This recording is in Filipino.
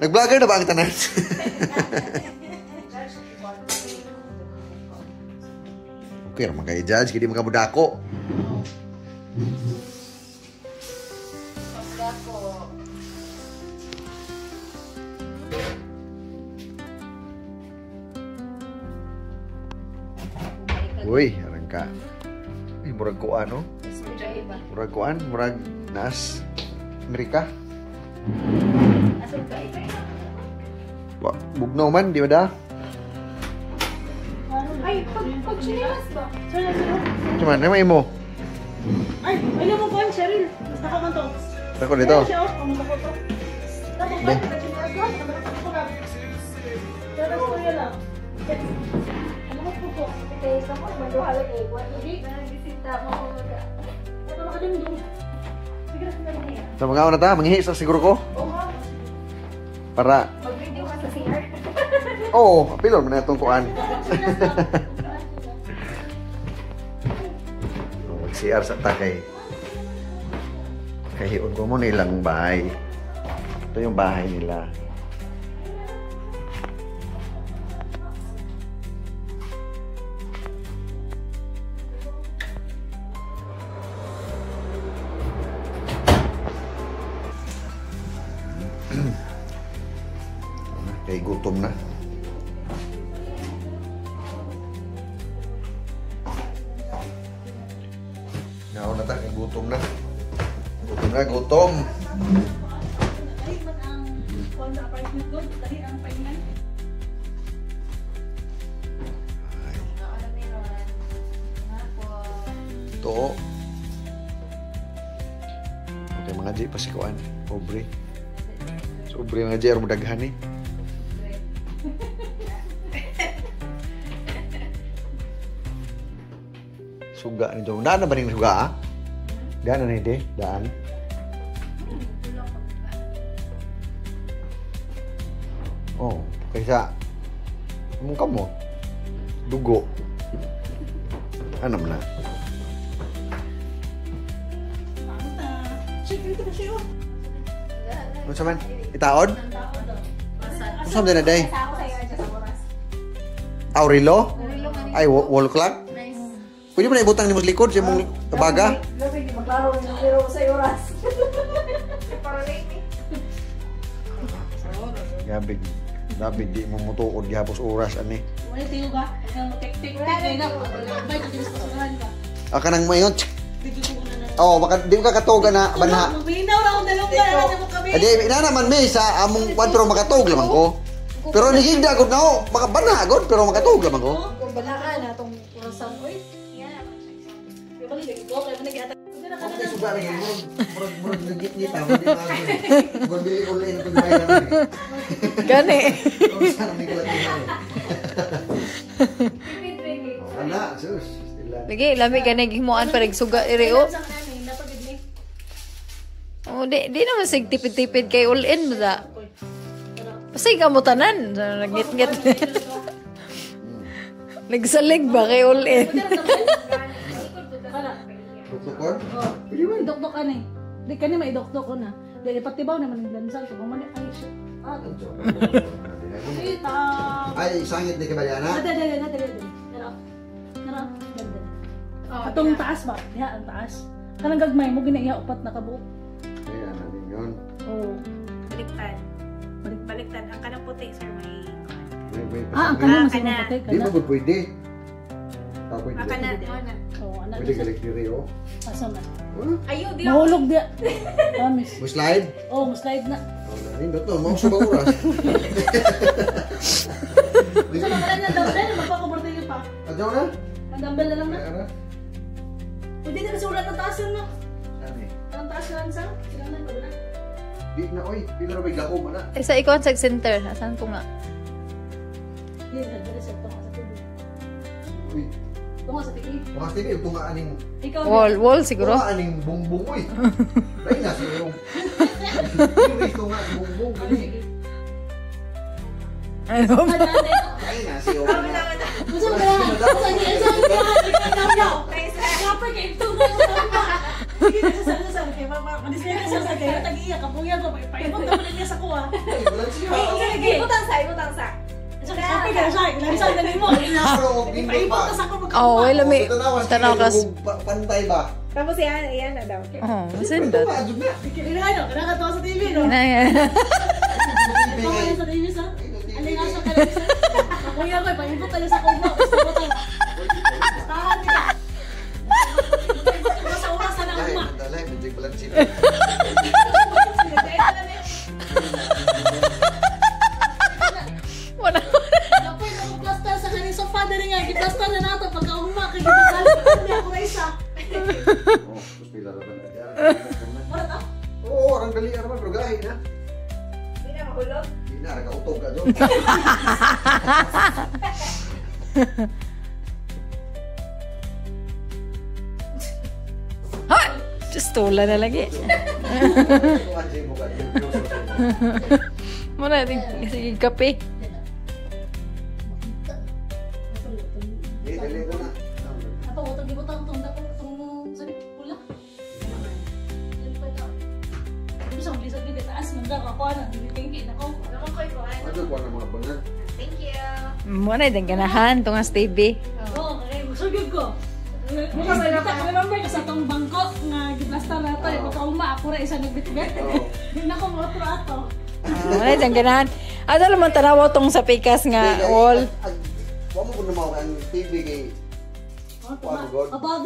Nag-vlogger na ba ang tanan? Okay, naman kayo judge. Hindi magkabudako. Uy, arang ka. Ay, murag kuan, no? Murag kuan, murag naas Amerika. Bugnaw man, di ba da? Ay, pag sinilas ba? Cuman, ano may mo? Ay, alam mo ba, Cheryl? Mas nakaman to. Ako dito. Siya, ang mako to. Tapos ba, sinilas ba? Nabarakas ko lang. Pero ko yun lang. Ano mo po? Okay, sa mo, manduhalag eh. Hindi, nagisita mo ko mag- Ito makalimutan. Sige na, sige na. Sa mga na ta, manghihi sa siguro ko. Oo nga. Para, Mag-video ka sa CR. oo, pilon mo na itong kuan. Mag-CR sa takay. Kahiyon ko mo nilang bahay. Ito yung bahay nila. Kay gutom na. Naon na ta, kay gutom na. Gutom na, gutom. Ay, ba't ang kuwan sa apartment ko? Dali ang pahingan. Ito. Okay, mga G, pasikuan. Pobre. Sobre mga G, aram daghan eh. Suga nito. Daan na ba rin suga, ah? Daan na nito, daan. Oh, kaysa mong kamo. Dugo. Ano na? Check, dito na siya. Ano sa man? Itaod? Ano sa man na day? Aurelo? Ay, wall clock? Pwede mo na ibutang ni likod siya mong baga? Gabi, di maglaro ng zero sa oras. Gabi. Gabi, di mo mutuod gihapos oras, ani. Wala tayo ba? Ang tek-tek kay na. Bay ko din sa surahan ka. Aka nang mayon. Dito ko na. Oh, baka di ko kakatuga na banha. Magbinaw na akong dalawang na mo kami. Adi, ina naman may sa among kwan pero makatug lamang ko. Pero nihigda gud na ako, makabanha gud pero makatug lamang ko. Kung balaan na tong orasan oy. Yan. Kaya bali lagi ko kaya man nag-ata. Okay, suga lagi mo. Murag nagit-ngita mo di ba? Bili online na pagbayad. Gani. Sana may kulat na. Ala, sus. Lagi, lami ka naghimuan pa nagsuga ireo. Oh, di naman sig tipid-tipid kay all-in mo da. Pasay ka mo tanan. Nagit-ngit. Nagsalig ba kay all-in? Tuktukon? Oh, pwede mo idokdok ka na eh. Di ka na maidokdok ko na. Dahil ipatibaw naman ng lansal ko. Mamani, ay, shit. Ah, Ay, sangit di kabayana? Dali. Nara. Atong taas ba? Diha, ang taas. Kanang gagmay mo, ginaiya upat na kabuok. Ayan, ano yun? Oo. Baliktad. Baliktad. Ang kanang puti, sir, may... Ang kanang mas kana. maputi. Di mo ba pwede? Pwede. Ang kana, na. Oo, anak. Pwede galit diri, oh. Asa na? Ayaw, di ako. Mahulog dia. Promise. Mo slide? Oo, slide na. Oh, nindot to. Mao sa oras. Gusto mo ka na dumbbell? Magpapabortilyo pa. Adyaw na? Ang dumbbell na lang na. Ara? Pwede na kasi ulat ng taas yun, no? Sani? Ang taas na lang sa? Silangan ko na. Di na, oy. Pila na ba gakom, ana? Isa ikaw ang center. Asan ko nga? Hindi, nagdala sa tunga sa tubo. Uy. Tunga sa tiki. Mga TV, ito nga aning... Ikaw Wall siguro. Ito nga aning bungbong, uy. Dahil nga sa iyong... Ito nga aning bungbong, gani. Ano ba? Dahil nga sa iyong... Gusto mo na? Gusto niya sa akin. Kapag kayo tunga sa tunga. Sige na sa kay mama. Manisay na sa kay tag-iya kapuya ko paibot na niya sa kuha. Sige, ibutang sa. Sa kape ka siya, lansa na nimo. Paibot na sa ko magkakuha. Oh, wala may tanaw kas. Pantay ba? Tapos yan na daw. Oh, masindot. Kinahano, kana to sa TV no. Kinahano sa TV sa. Alin nga sa television. Kapuya ko paibot na niya sa kuha. Tahan ka. Sa oras na uma. Dalay, medyo balang sila. Wala. Dapat ako plaster sa kaning sofa dali nga giplaster na nato pagka uma kay gipagal pa ako isa. Oh, terus pila ra ba na diyan? Ora ta? Oo, orang dali ara man gahi na. Hindi na mahulog. Di na ra ka utog ka do. Ha! Just tula na lagi. Kung anjay mo ka, Muna, sige kape. dili ko na. Ato utog gibutang tong dapat tong sa pula. Bisa mo lisod dito taas man daw ako ana tingki na ko. Ano ko ito? Ano ko na mga bangan? Thank you. Muna, din ganahan. Tungas TV. Oo, kay sugid ko. Muna ba kita remember ka sa tong bangko nga giplaster nato pagka uma ako ra isa nagbitbit. Hindi na ko mo ato. Muna, din ganahan. Ano naman tanaw tong sa pikas nga wall. Wa mo ko na mao ang TV kay About